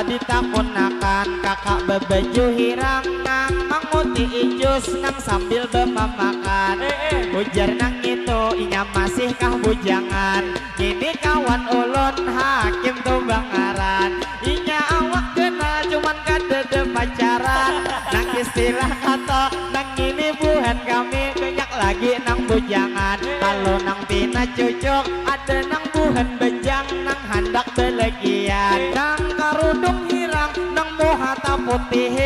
ditakunakan kakak bebeju hirang nang manguti ijus nang sambil bemamakan ujar nang itu inya masih kah bujangan ini kawan ulun hakim tuh bangaran inya awak kenal cuman kadede pacaran nang istilah kata nang ini buhan kami kenyak lagi nang bujangan kalau nang tina cucuk ada nang buhan bejang nang handak belegian nang karudung hirang nang muhata putih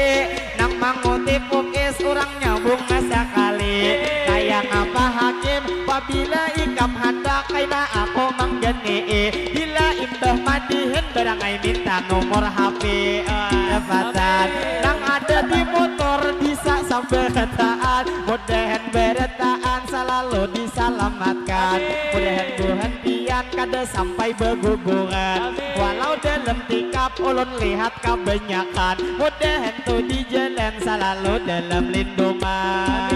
nang manguti pukis urang nyambung sekali kayak ngapa hakim apabila ikam handak kaina aku manggeni bila imbah madihin berangai minta nomor HP dapatan nang ada di motor bisa sampai retaan mudahan beretaan selalu diselamatkan mudahan buhan pian kada sampai berguguran walau dalam tikap ulun lihat kebanyakan mudahan tuh di jalan selalu dalam lindungan.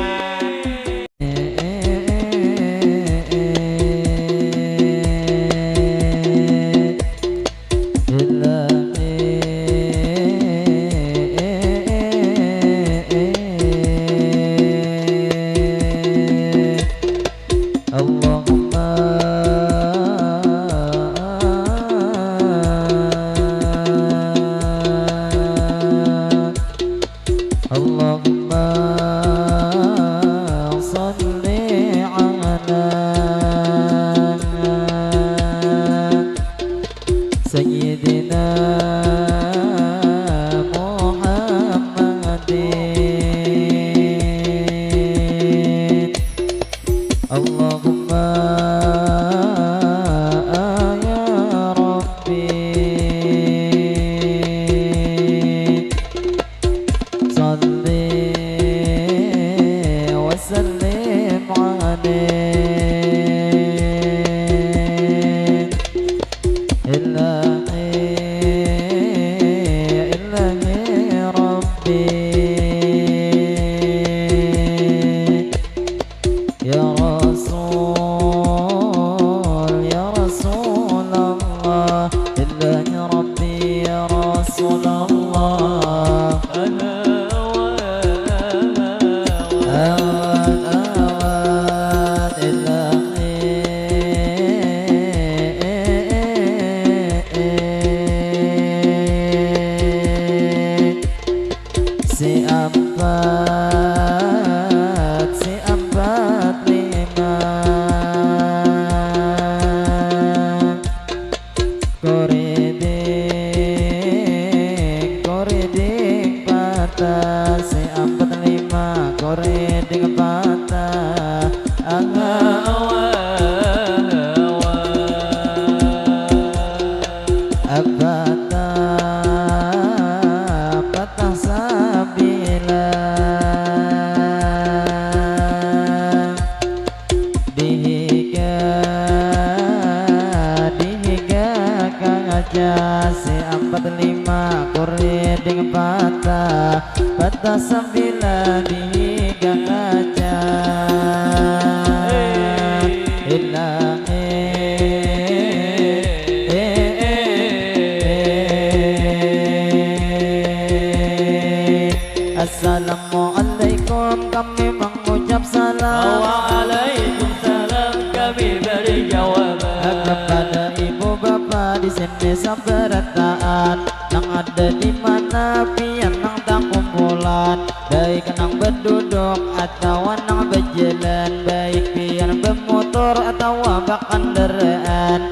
Assalamualaikum kami mengucap salam. Waalaikumsalam kami beri jawaban kepada ibu bapa di sini sabarataan nang ada di mana pian nang tak kumpulan baik nang berduduk atau nang berjalan baik pian bermotor atau bahkan kendaraan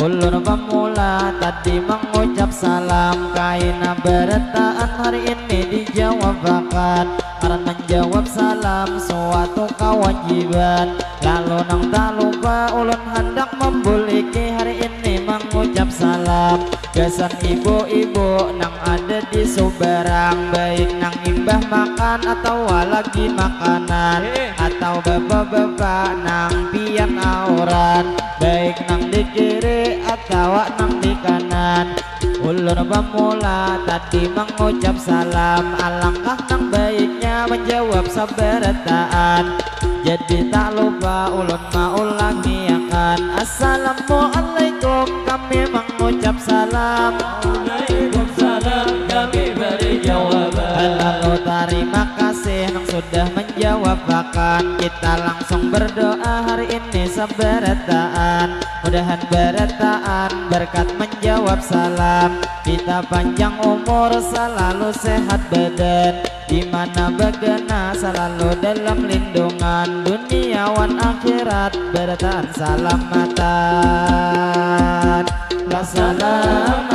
ulun pemula tadi mengucap salam kaina berataan hari ini dijawabkan karena menjawab salam suatu kewajiban lalu nang tak lupa ulun hendak membuliki hari ini mengucap salam kesan ibu-ibu nang ada di Subarang baik nang imbah makan atau lagi makanan atau bapak-bapak nang pian auran baik nang di kiri atau nang di kanan ulun pemula tadi mengucap salam alangkah nang baiknya menjawab sabarataan jadi tak lupa ulun maulangi akan assalamualaikum kami mengucap salam. Waalaikumsalam Lalu terima kasih yang sudah menjawab bahkan kita langsung berdoa hari ini seberataan. Mudahan berataan berkat menjawab salam. Kita panjang umur selalu sehat badan, dimana begena selalu dalam lindungan dunia wan akhirat berataan salamatan. La salamatan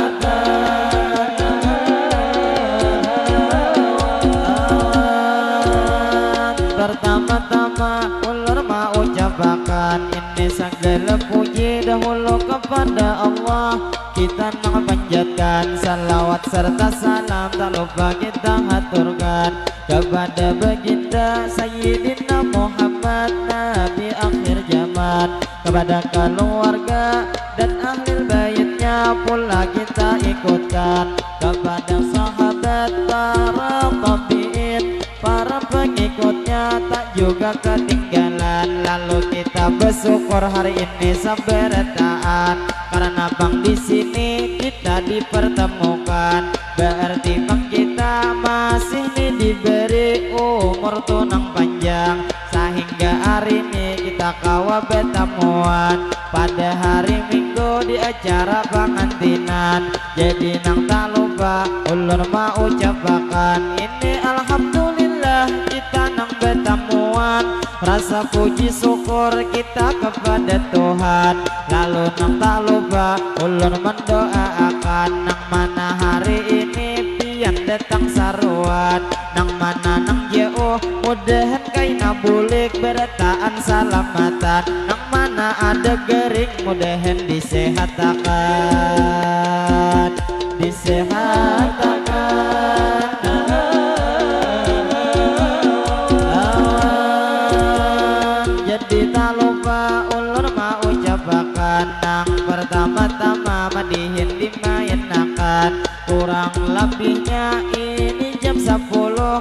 pertama-tama ulur mau ucapakan ini segala puji dahulu kepada Allah. Kita nak panjatkan salawat serta salam tak lupa kita haturkan kepada baginda Sayyidina Muhammad Nabi akhir zaman, kepada keluarga dan ahli baitnya pula kita ikutkan, kepada sahabat para tabi'in para pengikutnya tak juga ketinggalan. Lalu kita bersyukur hari ini seberataan karena bang di sini kita dipertemukan. Berarti bang kita masih nih diberi umur tunang panjang sehingga hari ini kita kawa bertemuan pada hari Minggu di acara pengantinan. Jadi nang tak lupa ulur mau ucapakan ini alhamdulillah kita nang bertemuan. Rasa puji syukur kita kepada Tuhan. Lalu nang tak lupa ulur mendoakan nang mana hari ini pian datang saruan, nang mana nang jauh mudahan kaina bulik berataan salamatan, nang mana ada gering mudahan disehatakan disehatakan. Jadi tak lupa ulur mau ucapakan nang pertama-tama madihin dimainakan. Kurang lebihnya ini jam 10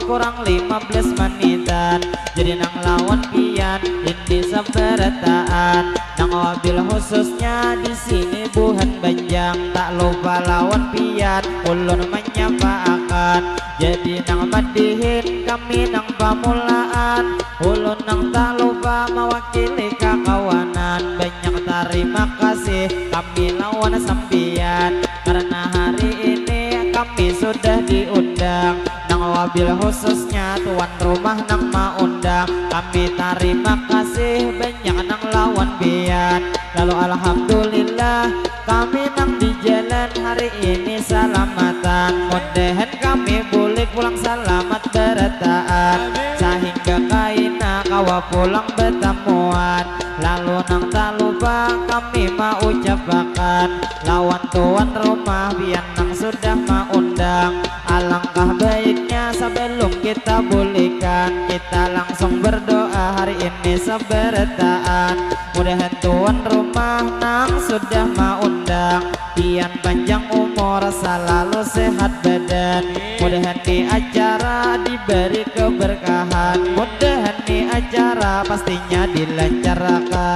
kurang 15 menitan. Jadi nang lawan pian ini seberataan, nang wabil khususnya di sini buhan banjang. Tak lupa lawan pian ulun menyapa akan. Jadi nang madihin kami nang pamulaan, ulun nang tak lupa mewakili kakawanan. Banyak terima kasih kami lawan sampian karena hari ini kami sudah diundang. Nang wabil khususnya tuan rumah nang maundang, kami terima kasih banyak nang lawan bian. Lalu alhamdulillah kami nang di jalan hari ini salamatan. Mudahan kami boleh pulang selamat berataan sehingga kaina kawa pulang bertemuan. Lalu nang tak lupa kami mau ucapakan lawan tuan rumah biar nang sudah maundang. Alangkah baiknya sebelum kita bolehkan kita langsung berdoa hari ini seberataan. Mudahan tuan rumah nang sudah maundang pian panjang umur selalu sehat badan. Mudahan di acara diberi keberkahan, mudahan di acara pastinya dilancarkan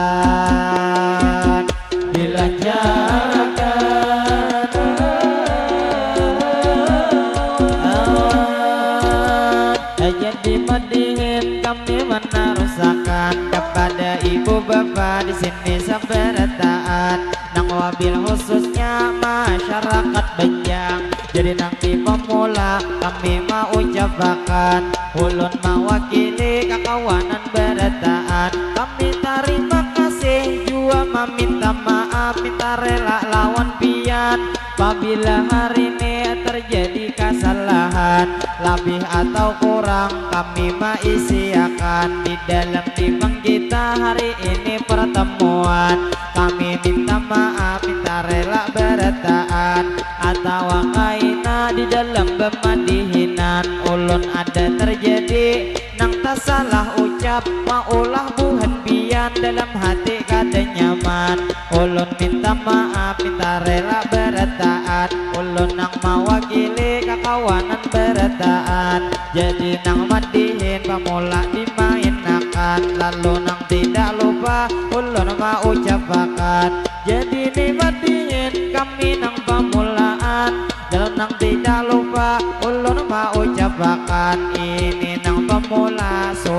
jadi madihin kami menarusakan kepada ibu bapak di sini seberataan, nang wabil khususnya masyarakat Banjang. Jadi nanti pemula kami mau ucapakan ulun mewakili kakawanan berataan. Kami terima kasih juga meminta maaf minta rela lawan pian apabila hari ini terjadi kesalahan lebih atau kurang kami maisiakan di dalam timbang kita hari ini pertemuan. Kami minta maaf minta rela berataan atau kaina di dalam pemadihinan ulun ada terjadi nang tak salah ucap maulah buhan pian dalam hati kada nyaman. Ulun minta maaf minta rela berataan, ulun nang mewakili kakawanan berataan. Jadi nang madihin pamula dimainakan, lalu nang tidak lupa ulun mau ucapakan. Jadi ni madihin kami nang pamulaan, lalu nang tidak lupa ulun mau ucapakan.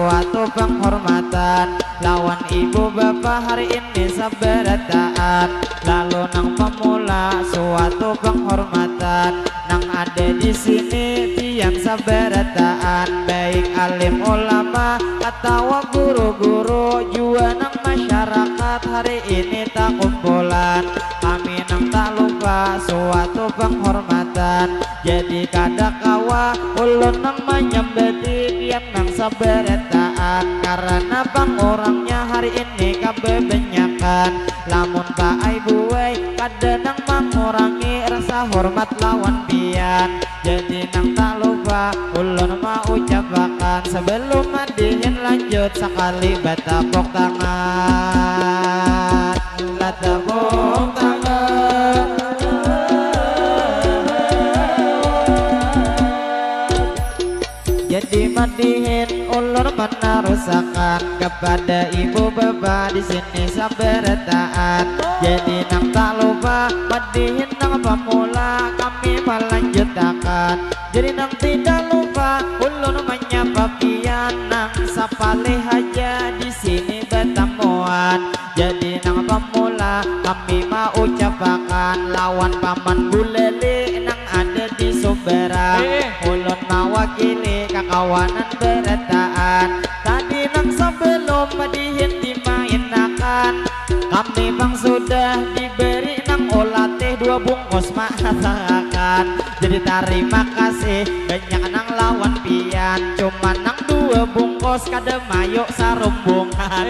suatu penghormatan. Lawan ibu bapak hari ini sabarataan. Lalu nang pemula suatu penghormatan. Nang ada di sini tiang sabarataan, baik alim ulama atau guru-guru juga nang masyarakat hari ini tak kumpulan. Kami nang tak lupa suatu penghormatan. Jadi kada kawa ulun nang menyembeti tiang nang sabarataan. Karena bang orangnya hari ini kebebanyakan. Lamun pak ibu kada nang mengurangi rasa hormat lawan pian. Jadi nang tak lupa ulun mau ucapakan sebelum madihin lanjut sekali batapok tangan, batapok tangan. Jadi madihin ulur menarusakan kepada ibu bapak di sini sabarataan. Jadi nang tak lupa madihin nang pemula kami melanjutkan. Jadi nang tidak lupa ulur menyapa pian nang sapale haja di sini bertemuan. Jadi nang pemula kami mau ucapakan lawan paman bulele nang ada di Sumberang. Ulun mewakili kakawanan berataan. Tadi nang sebelum madihin dimainakan, kami bang sudah diberi nang olah teh 2 bungkus masakan. Jadi terima kasih banyak nang lawan pian. Cuma nang 2 bungkus kada mayuk sarumbungan.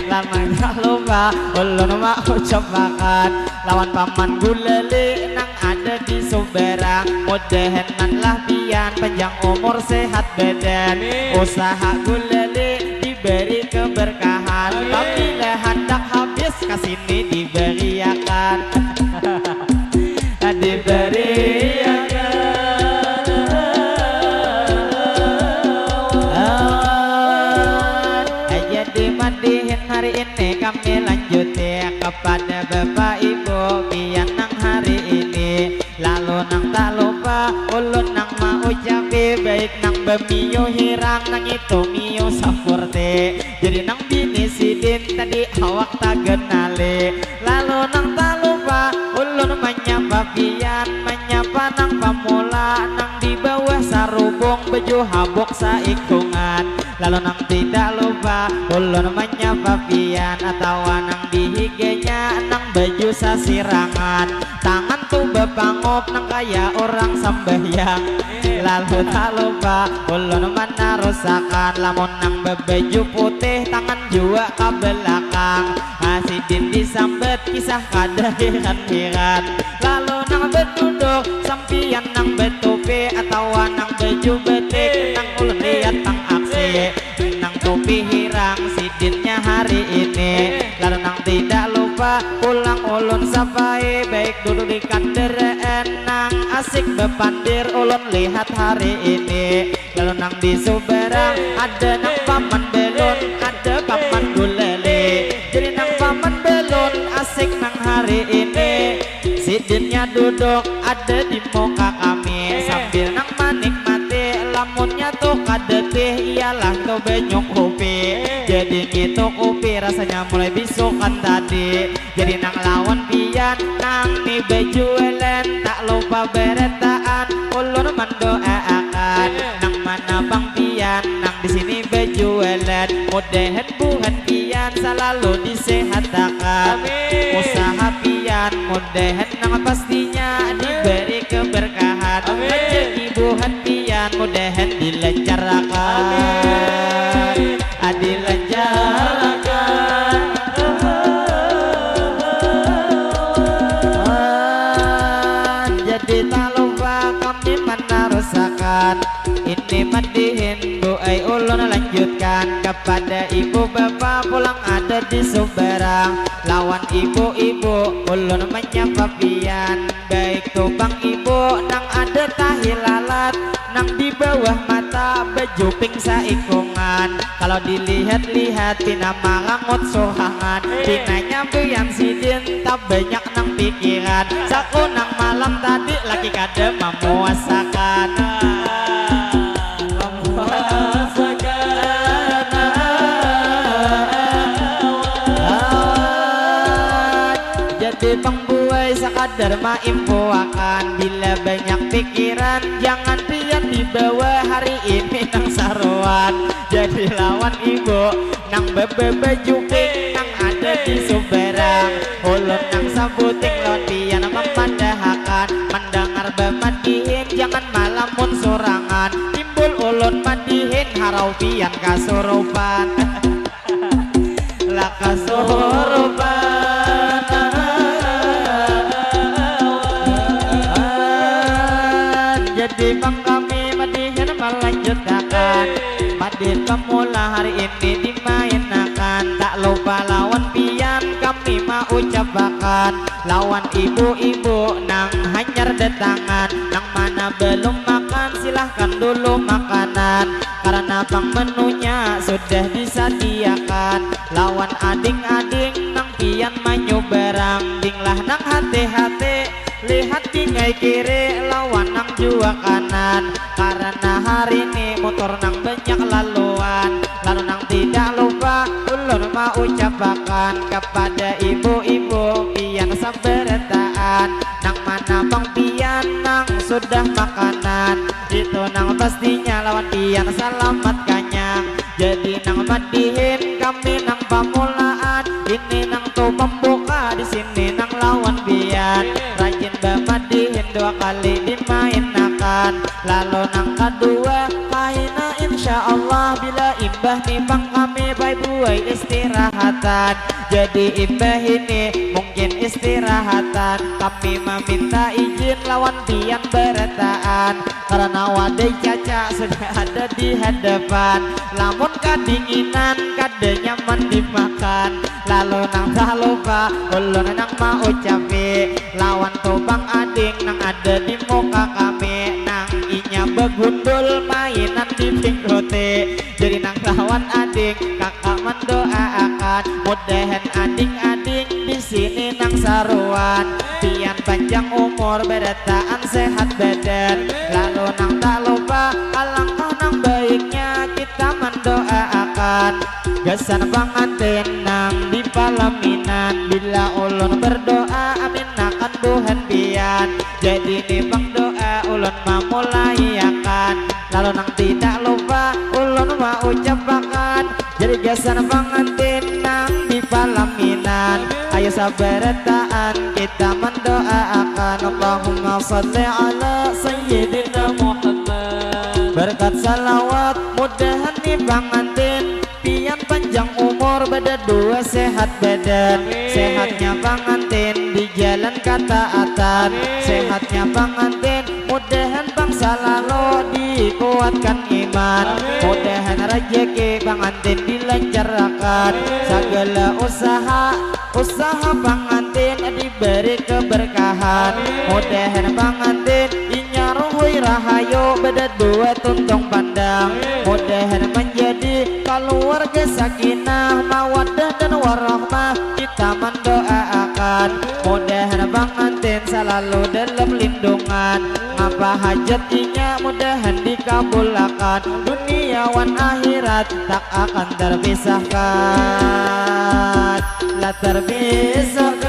Lama gak lupa ulun mau ucapakan lawan paman gulali nang ada di Sumberang. Mudahan lah pian panjang umur sehat badan. Usaha gulali diberi keberkahan. Apabila hendak habis kasini diberiakan. Diberiakan. Jadi madihin hari ini kami lanjut ya kepada bapak ibu pian nang hari ini. Lalu nang tak lupa ulun nang mau ucapi baik nang bemiyo hirang nang itu miyo sapurte. Jadi nang bini sidin tadi awak tak kenali. Lalu nang tak lupa ulun menyapa pian, menyapa nang pemula nang di bawah sarubung baju habok saikungan. Lalu nang tidak lupa ulun menyapa pian atau nang di higanya nang baju sasirangan. Tangan tuh bepangop nang kaya orang sembahyang. Lalu tak lupa ulun menarusakan lamun nang bebaju putih tangan juga ke belakang. Asidin disambet kisah kada heran-heran. Lalu nang beduduk sampian nang betupi atau nang baju betik nang ulun lihat tang aksi nang topi hirang sidinnya hari ini. Lalu nang tidak lupa pulang ulun sapai baik duduk di kanderaan nang asik bepandir ulun lihat hari ini. Lalu nang di Sumberang ada nang paman belon ada paman gulali. Jadi nang paman belon asik nang hari ini. Sidinnya duduk ada di muka kami sambil nang menikmati lamunnya tuh kadetih ialah tuh benyok kopi. Jadi gitu kopi rasanya mulai bisukan tadi. Jadi nang lawan pian nang ni bejuelen tak lupa beretaan ulun mendoakan nang mana bang pian nang di sini bejuelen. Mudahan buhan pian selalu disehatkan. Usaha pian mudahan nang pastinya diberi keberkahan. Rezeki buhan pian mudahan dilancarkan. Dilancarkan. Jadi tak lupa kami menarusakan ini madihin bu ai ulun lanjutkan kepada ibu bapak pulang ada di Sumberang. Lawan ibu-ibu ulun menyapa pian baik tuh bang ibu nang ada tahi lalat nang di bawah mata baju pink saikungan. Kalau dilihat-lihat tina marangut sohangan. Tinanya yang sidin tak banyak nang pikiran. Saku nang malam tadi laki kada memuasakan. sadar ma impuakan. Bila banyak pikiran jangan pian dibawa hari ini nang saruan. Jadi lawan ibu nang bebe juping nang ada di Sumberang. Ulun nang sabuting lawan pian memadahakan. Mendengar bemadihin jangan malamun sorangan. Timbul ulun madihin harau pian kasurupan. Lah kasurupan jadi bang kami madihin melanjutkan. Madihin pemula hari ini dimainkan. Tak lupa lawan pian kami mau ucapkan. Lawan ibu-ibu nang hanyar detangan. Nang mana belum makan silahkan dulu makanan. Karena bang menunya sudah disediakan. Lawan ading-ading nang pian manyu berang. Dinglah nang hati-hati lihat tinggai kiri lawan nang jua kanan. Karena hari ini motor nang banyak laluan. Lalu nang tidak lupa ulun mau ucapkan kepada ibu-ibu pian sabarataan. Nang mana bang pian nang sudah makanan. Itu nang pastinya lawan pian selamat kanyang. Jadi nang madihin kami nang pamulaan. Ini nang tuh pembuka di sini nang lawan pian. Rajin bamadihin 2 kali dimainkan. Lalu nang kedua mahina insyaallah. Bila imbah nih bang kami buai istirahatan. Jadi imbah ini mungkin istirahatan. Kami meminta izin lawan pian berataan. Karena wadai caca sudah ada di hadapan. Lamun kadinginan kada nyaman dimakan. Lalu nang tak lupa ulun nang mau ucapi lawan tobang ading nang ada di muka kami. Nang inya begundul mainan di pinggote. Jadi nang lawan ading kakak mendoakan. Mudahan ading-ading di sini nang saruan. Pian panjang umur berataan sehat badan. Lalu nang tak lupa alangkah nang baiknya kita mendoakan. Gesan pangantin nang di palaminan. Bila ulun berdoa amin akan Tuhan pian. Jadi nih bang doa ulun memulai akan. Lalu nang tidak lupa ulun mau ucapkan. Jadi gesan pangantin nang di palaminan. Ayo sabarataan kita mendoakan. Allahumma salli ala sayyidina Muhammad. Berkat salawat mudahan nih pangantin pian panjang umur pada 2 sehat badan. Sehatnya pangantin di jalan ketaatan. Sehatnya pangantin mudahan bangsa lalu dikuatkan iman. Mudahan rezeki pangantin dilancarkan. Segala usaha pangantin diberi keberkahan. Mudahan pangantin inyaruhui rahayu pada 2 tuntung pandang. Mudahan menjadi keluarga sakinah mawaddah dan warahmah. Kita mendoakan mudahan pangantin selalu dalam lindungan. Apa hajatinya mudahan dikabulkan. Dunia wan akhirat tak akan terpisahkan. La terpisahkan.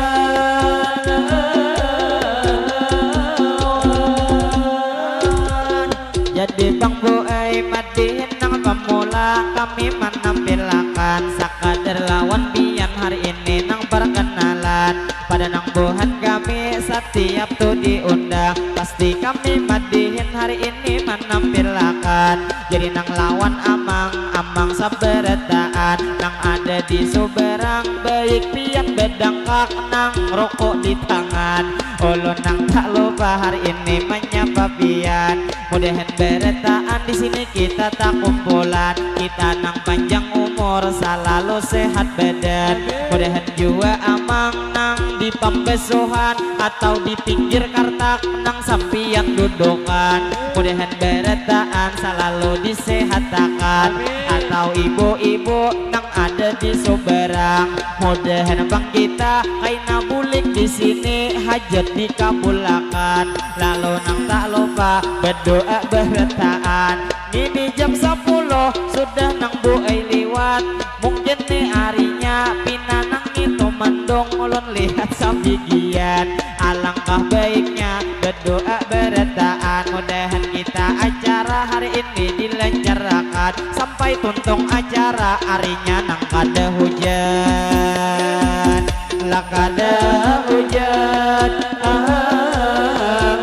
Jadi bang buai madihin nang pemula kami menampilkan. Sakadar lawan pian hari ini nang perkenalan. Pada nang buhan kami setiap tuh diundang. Pasti kami madihin hari ini menampilkan. Jadi nang lawan amang sabarataan. Nang ada di Sumberang baik pian bedangkak nang rokok di tangan. Ulun nang tak lupa hari ini menyapa pian. Mudahan berataan di sini kita tak kumpulan. Kita nang panjang umur selalu sehat badan. Mudahan jua amang nang di pembesuhan atau di pinggir kartak nang sampian dudukan. Mudahan berataan selalu disehatakan. Atau ibu-ibu nang ada di Sumberang. Mudahan bang kita kaina bulik di sini hajat dikabulkan. Lalu nang tak lupa berdoa berataan. Ini jam 10 sudah nang buai liwat. Mungkin nih harinya pinanang itu mendong ulun lihat sambigian. Alang alangkah baiknya berdoa bertaan. Mudahan kita acara hari ini dilancarkan sampai tuntung acara harinya nang kada hujan. Lah kada hujan awan.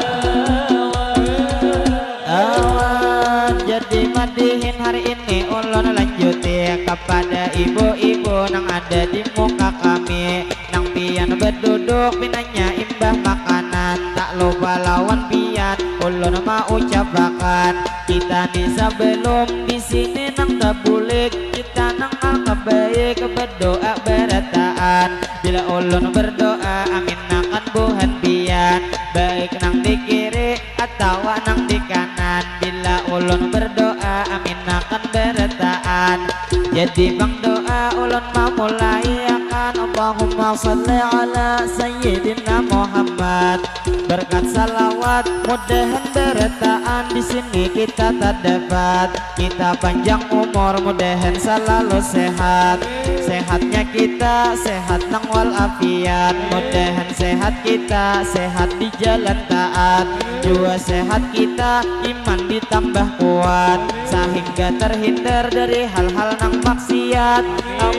Jadi madihin hari ini ulun lanjuti kepada ibu-ibu nang ada di muka kami, nang pian berduduk pinanya imbah makanan. Tak lupa lawan pian ulun mau ucapakan kita nih sebelum di sini nang tabulik kita nang baik berdoa berataan. Bila ulun berdoa amin akan buhan pian baik nang di kiri atau nang di kanan. Bila ulun berdoa amin akan berataan. Jadi bang doa ulun memulai akan Allahumma salli ala Sayyidina Muhammad. Berkat salawat mudahan berataan di sini kita terdapat. Kita panjang umur mudahan selalu sehat. Sehatnya kita sehat nang walafiat. Mudahan sehat kita sehat di jalan taat. Jua sehat kita iman ditambah kuat sehingga terhindar dari hal-hal nang maksiat.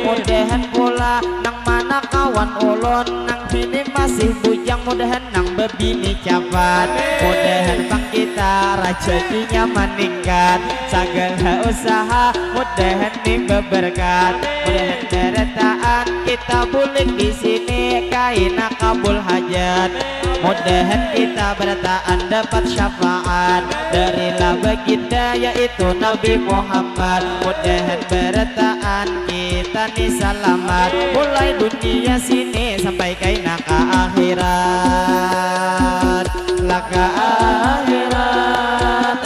Mudahan pula nang mana kawan ulun nang ini masih bujang mudahan nang bebini capat. Mudahan pang kita rezekinya meningkat segala usaha mudahan nih berberkat. Mudahan berataan kita bulik di sini kaina kabul hajat. Mudahan kita berataan dapat syafaat dari baginda yaitu Nabi Muhammad. Mudahan berataan kita nih selamat mulai dunia sini sampai kaina ke akhirat. Laka akhirat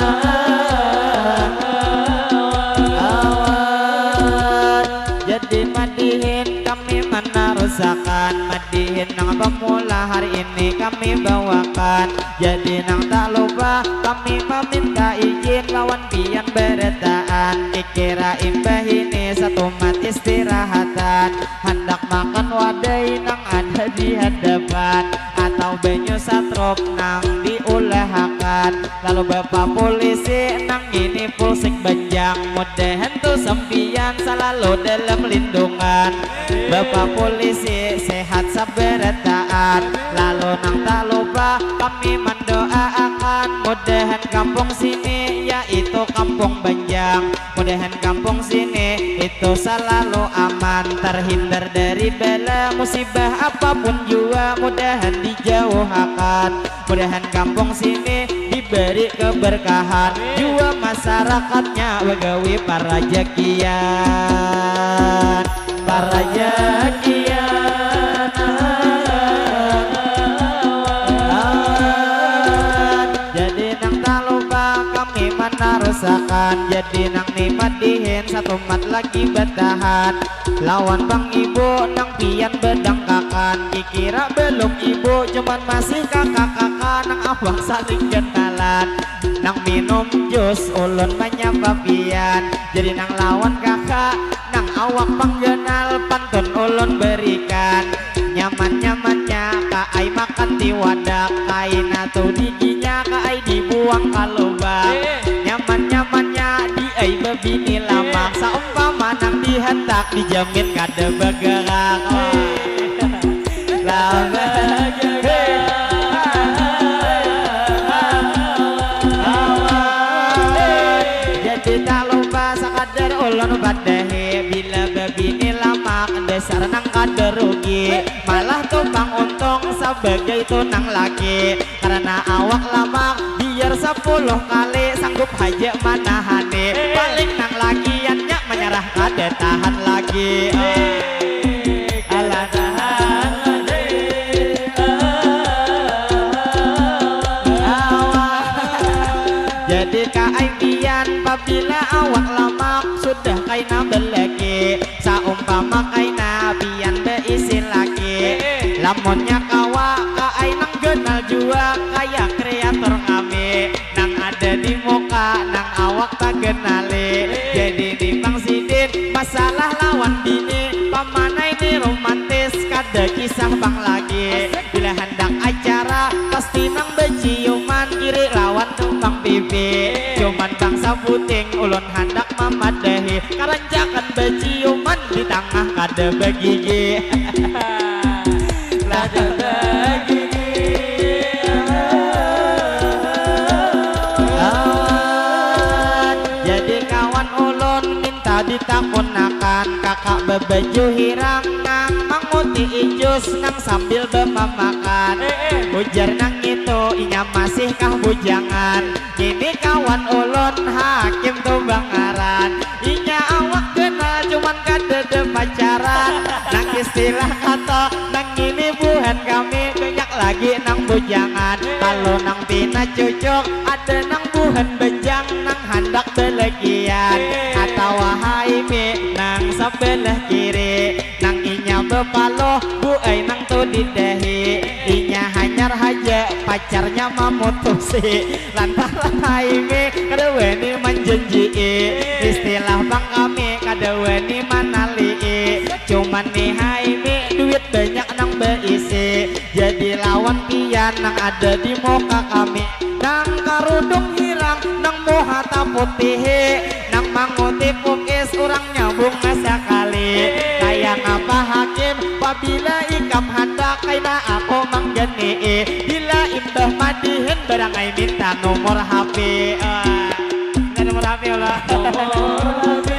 awan. Jadi madihin kami mana rusakan, madihin nang pemula hari ini kami bawakan. Jadi nang tak lupa kami meminta izin lawan pian berataan. Dikira imbah ini satu mat istirahatan, hendak makan wadai nang ada di hadapan atau banyu satrop nang diulahakan. Lalu bapak polisi nang ini polsek Banjang mudahan tuh sempian selalu dalam lindungan. Bapak polisi sehat saberataan. Lalu nang tak lupa kami mendoakan mudahan kampung sini yaitu kampung Banjang. Mudahan kampung sini itu selalu aman terhindar dari bala musibah apapun jua mudahan dijauhkan. Mudahan kampung sini diberi keberkahan jua masyarakatnya begawi para jakian. Para jakian jadi nang tak lupa kami mana rusakan. Jadi nang nimadihin satu mat lagi bertahan lawan bang ibu nang pian bedangkakan. Dikira belum ibu cuman masih kakak-kakak nang abang saling kenalan. Nang minum jus ulun menyapa pian. Jadi nang lawan kakak nang awak panggenal pantun ulun berikan. Nyaman-nyamannya kaai makan di wadah kaina tuh diginya kaai dibuang ke lubang. Nyaman-nyamannya di ai bebini lama saumpama nang dihentak dijamin kada bergerak. Lama jadi tak lupa sakadar ulun badahi bila bebini lama dasar nang kada rugi malah tumpang untung sebagai tunang laki. Karena awak lama biar 10 kali sanggup haja manahane paling nang lakiannya menyerah kada tahan lagi. Alah tahan jadi kaaipian apabila awak lama sudah kaina belaki saumpama kaina pian beisi laki. Lamonnya kawa kaai nang genal jua kaya kreator kami nang ada di muka nang awak tak kenali. Jadi di bang sidin masalah lawan bini pamana ini romantis kada kisah bang lagi. Bila hendak acara Cuman bangsa puting ulun hendak memadahi karanjakan beciuman di tengah kada begigi. Kada begigi. Jadi kawan ulun minta ditakunakan kakak bebeju hirang nang manguti ijus nang sambil bemamakan. Ujar nang itu inya masih kah bujangan. Kini kawan ulun hakim tuh bangaran. Inya awak kenal cuman kada de pacaran. Nang istilah kata nang ini buhan kami banyak lagi nang bujangan. Kalau nang pina cucuk ada nang buhan benjang nang hendak belegian. Atau wahai mi nang sebelah kiri nang inya bepalo bu nang tu didehi. Inya hanyar haja pacarnya memutusi lantaran haimi kadeweni menjanji. Istilah bang kami kadeweni manali. Cuman nih haimi duit banyak nang beisi. Jadi lawan pian nang ada di muka kami nang karudung hirang nang muhata putih nang manguti pukis orang nyambung sekali. Kayak ngapa hakim apabila ikam hendak kaina aku manggeni. Bila imbah madihin barang ai minta nomor HP. Nomor HP lah. Nomor HP.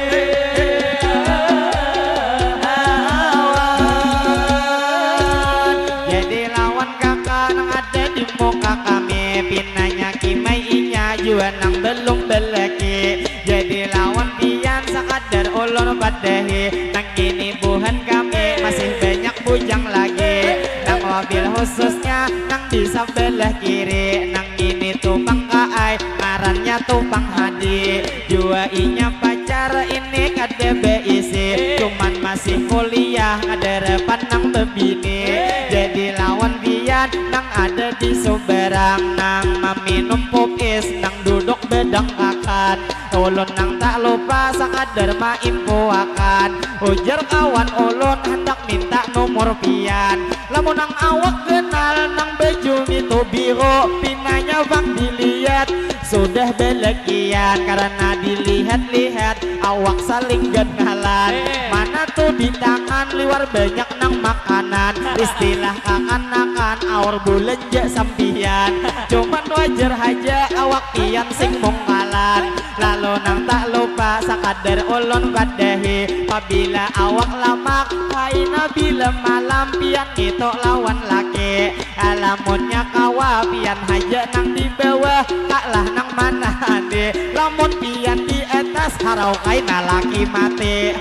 Jadi lawan kakak nang ada di muka kami pinanya kimai inya jua nang belum belaki. Jadi lawan pian sakadar ulun badahi nang ini buhan kami masih banyak bujang lagi. Nang mobil khususnya nang di sebelah kiri nang ini tumpang kaai ngarannya tumpang hadi. Jua inya pacar ini kada beisi cuman masih kuliah ngaderepan nang bebini. Jadi lawan pian nang ada di Suberang nang meminum pukis nang duduk bedang akan. Ulun nang tak lupa sakadar maimpuakan. Ujar kawan ulun hendak minta nomor pian. Lamun nang awak kenal nang baju itu biru pinanya bang dilihat sudah belegian karena dilihat-lihat awak saling genalan. Mana tuh di tangan liwar banyak nang makanan. Istilah kakan-kakan aur bulenja sampian. Cuman wajar aja awak pian sing mungkalan. Lalu nang tak lupa sakadar ulun badahi apabila awak lamak kaina bila malam pian itu lawan laki. Alamunnya kawa pian haja nang di bawah kaklah nang mana ade. Lamun pian di atas harau kaina laki mati.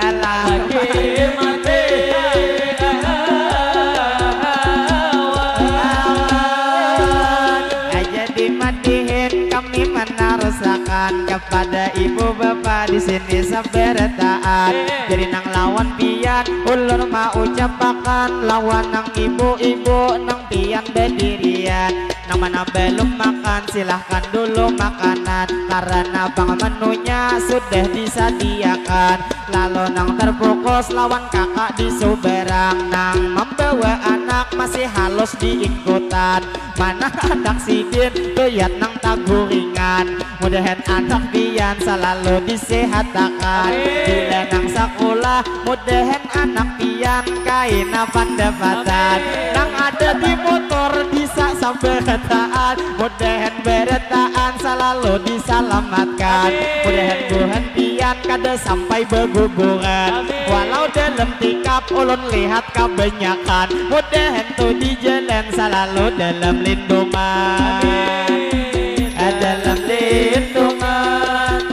Laki mati. Jadi madihin kami menarusakan kepada ibu bapak di sini sabarataan. Jadi nang lawan pian ulur mau ucapakan lawan nang ibu-ibu nang pian berdirian. Nang mana belum makan silahkan dulu makanan karena bang menunya sudah disediakan. Lalu nang terbungkus lawan kakak di Suberang nang membawa anak masih halus diikutan. Mana anak sidin doyat nang taguringan. Mudahan anak pian selalu disehatakan. Bila nang sekolah mudahan anak pian kaina pendapatan. Nang ada di motor bisa sabarataan. Mudahan berataan selalu diselamatkan. Mudahan buhan pian kada sampai berguguran. Walau dalam tikap ulun lihat kebanyakan. Mudahan tuh di jalan selalu dalam lindungan. Dalam lindungan.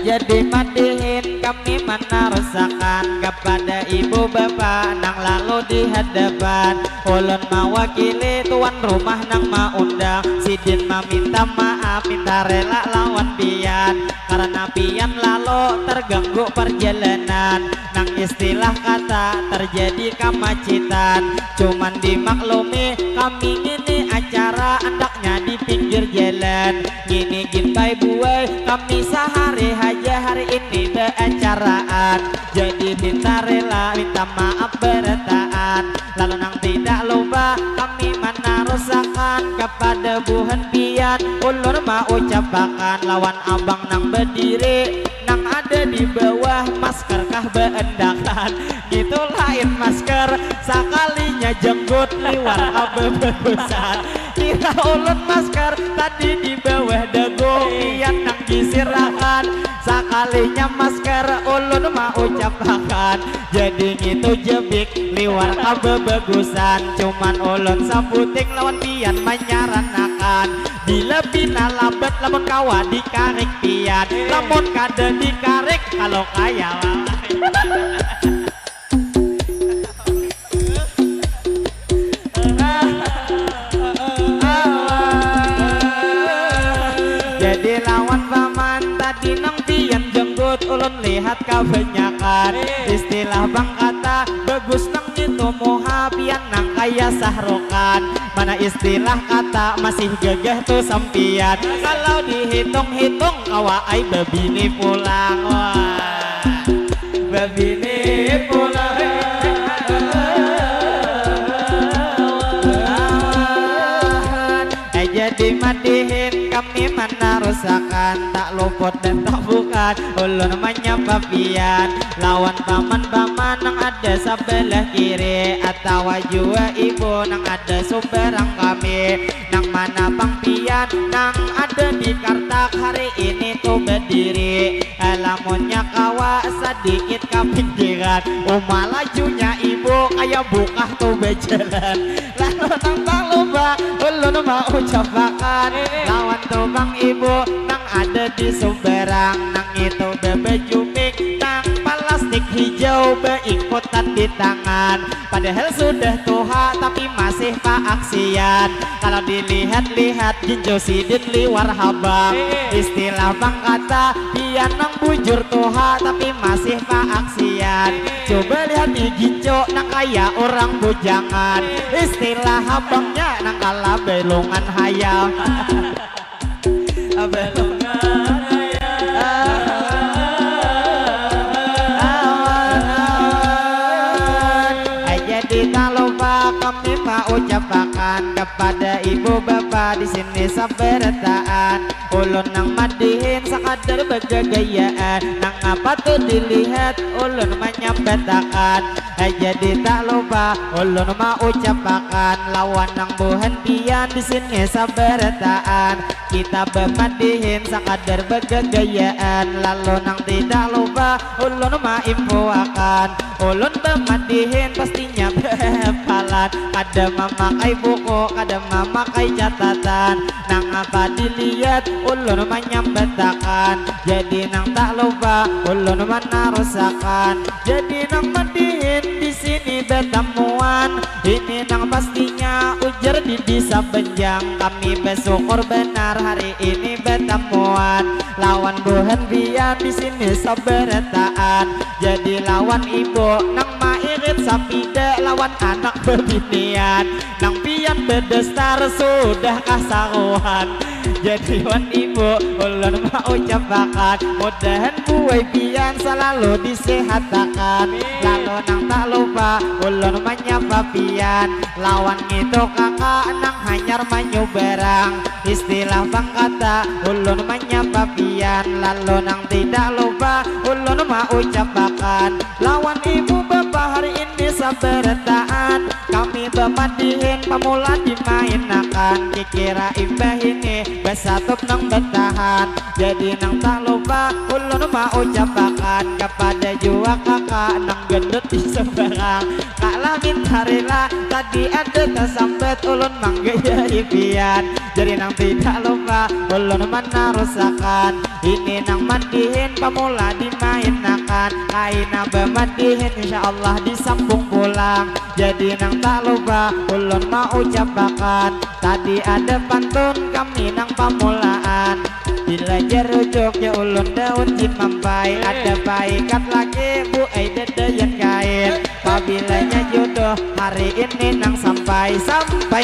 Jadi madihin kami menarusakan kepada ibu bapak nang lalu di hadapan. Ulun mewakili tuan rumah nang maundang. Sidin meminta maaf minta rela lawan pian karena pian lalu terganggu perjalanan. Nang istilah kata terjadi kemacetan. Cuman dimaklumi kami ini acara andaknya di pinggir jalan. Gini gintai buai kami sehari aja hari ini beacaraan. Jadi minta rela minta maaf berataan. jalan. Lalu nang tidak lupa kami mana rusakan kepada buhan pian ulun mau ucapakan lawan abang nang berdiri nang ada di bawah masker kah beendakan gitu lain masker sakalinya jenggot liwar abe-bebusan kira ulun masker tadi di bawah dagu pian nang disirakan sakalinya masker ulun mau ucapakan jadi gitu jebik liwar abe-bebusan cuman ulun sabuting lawan pian menyaranakan bila bina labet lamun kawa dikarik pian lamun kada dikarik kalau kaya jadi lawan paman tadi nang pian jenggot ulun lihat kebanyakan istilah bang kata bagus nang itu moha pian nang kaya sahrokan mana istilah kata masih gagah tuh sampian kalau dihitung-hitung kawa ai babini pulang wah babini pulang jadi madihin kami mana rusakan tak luput dan tak bukan ulun menyapa pian lawan paman-paman nang ada sebelah kiri atau jua ibu nang ada sumberang kami nang mana bang pian nang ada di Kartak hari ini tuh berdiri lamunnya kawa sedikit kapinggiran lajunya ibu kayak buka tuh bejalan lalu nang tak lupa ulun mau ucapakan lawan tuh bang ibu nang ada di sumberang nang itu bebejumik nang plastik hijau beikutan di tangan padahal sudah tua tapi masih keaksian kalau dilihat-lihat jinjau sidin liwar habang istilah bang kata dia nang bujur tua tapi masih keaksian coba lihat di jinjau nang kaya orang bujangan istilah habangnya nang kalah belongan hayam belongan jadi tak lupa kami mau ucapakan kepada ibu bapak di sini sabarataan ulun nang madihin sakadar bergagayaan nang apa tuh dilihat ulun menyambatakan jadi tak lupa ulun mau ucapakan lawan nang buhan pian di sini sabarataan kita bermadihin sakadar bergagayaan lalu nang tidak lupa ulun mau infoakan ulun bermadihin pastinya berhafalan ada memakai buku ada memakai catatan nang apa dilihat ulun menyambatakan jadi nang tak lupa ulun mana rusakan jadi nang madihin di sini bertemuan ini nang pastinya ujar di desa Benjang kami bersyukur benar hari ini bertemuan lawan buhan pian di sini sabarataan jadi lawan ibu nang mairit sapide lawan anak bebinian nang pian berdestar sudah kasaruhan jadi wan ibu ulun mau ucapakan mudahan buai pian selalu disehatakan lalu nang tak lupa ulun menyapa pian lawan itu kakak nang hanyar manyu berang istilah bang kata ulun menyapa pian lalu nang tidak lupa ulun mau ucapakan lawan ibu bapak hari ini sabarataan kami bermadihin pemula dimainakan kikira imbah ini besatup nang bertahan jadi nang tak lupa ulun mau ucapakan kepada jua kakak nang gendut di seberang kalah minta rela tadi ada tersambet ulun manggaya ipian jadi nang tidak lupa ulun mana rusakan ini nang mandihin pemula dimainakan kaina bermadihin insyaallah disambung pulang jadi nang tak lupa ulun mau ucapakan tadi ada pantun kami nang pamulaan bila jerujuk ya ulun daun jin mampai ada baikat lagi bu ai dedeyan kain pabilanya jodoh hari ini nang sampai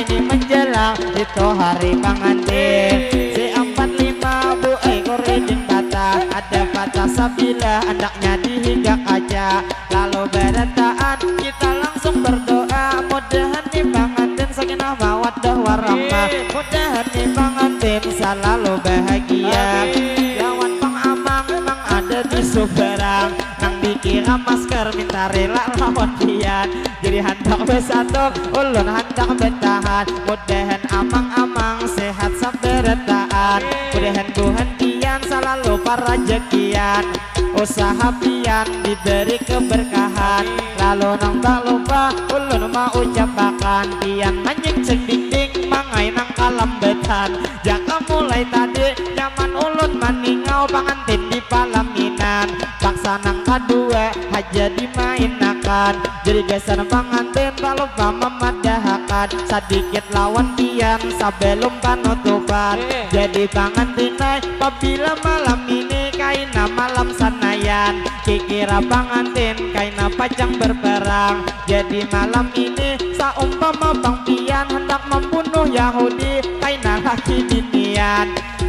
ni menjelang itu hari pengantin si 45 bu ai koridin kata ada kata sabila andaknya dihingga kaca lalu berataan kita langsung berdoa mudah-mudahan pengantin selalu bahagia. Kawan Bang Amang memang ada di Sumberang, nang dikira masker minta rela lawan pian. Jadi handak bersatu, ulun handak bertahan. Mudahan amang-amang sehat sampai retaan. Mudahan Tuhan pian selalu parajekian. Usaha pian diberi keberkahan. Lalu nang tak lupa ulun mau ucapakan pian manjing dinding mangai nang kalambetan. Jaka mulai tadi nyaman ulun maningau pangantin di palaminan. Paksa nang kadua aja dimainakan. Jadi geser pangantin tak lupa memadahakan. Sedikit lawan pian sebelum penutupan. Jadi pangantin naik apabila malam ini kaina malam sanayan. Kikira pangantin kaina pacang berperang. Jadi malam ini saumpama Bang Pian hendak membunuh Yahudi, kaina laki binian.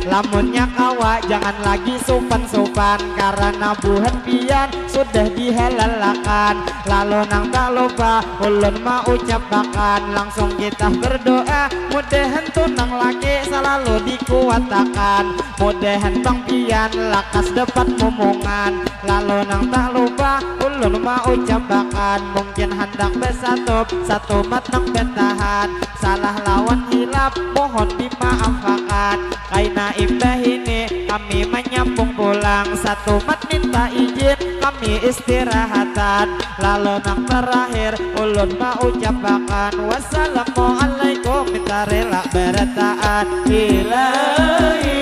Lamunnya kawa jangan lagi sopan-sopan, karena buhan pian sudah dihalalakan. Lalu nang tak lupa ulun mau ucapakan, langsung kita berdoa mudahan tunang laki selalu dikuatakan. Mudahan Bang Pian lakas dapat momongan. Lalu nang tak lupa ulun mau ucapakan, mungkin hendak bersatu satu matang bertahan. Salah lawan hilap mohon dimaafkan. Kaina imbah ini kami menyambung pulang. Satu mat minta izin kami istirahatan. Lalu nang terakhir ulun mau ucapakan, wassalamualaikum minta rela bertaat. Ilahi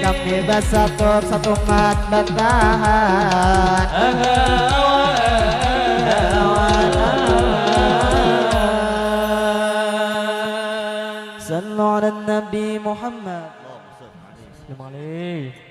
kami bersatu satu mat bertahan. Sallu ala Nabi Muhammad. Assalamualaikum.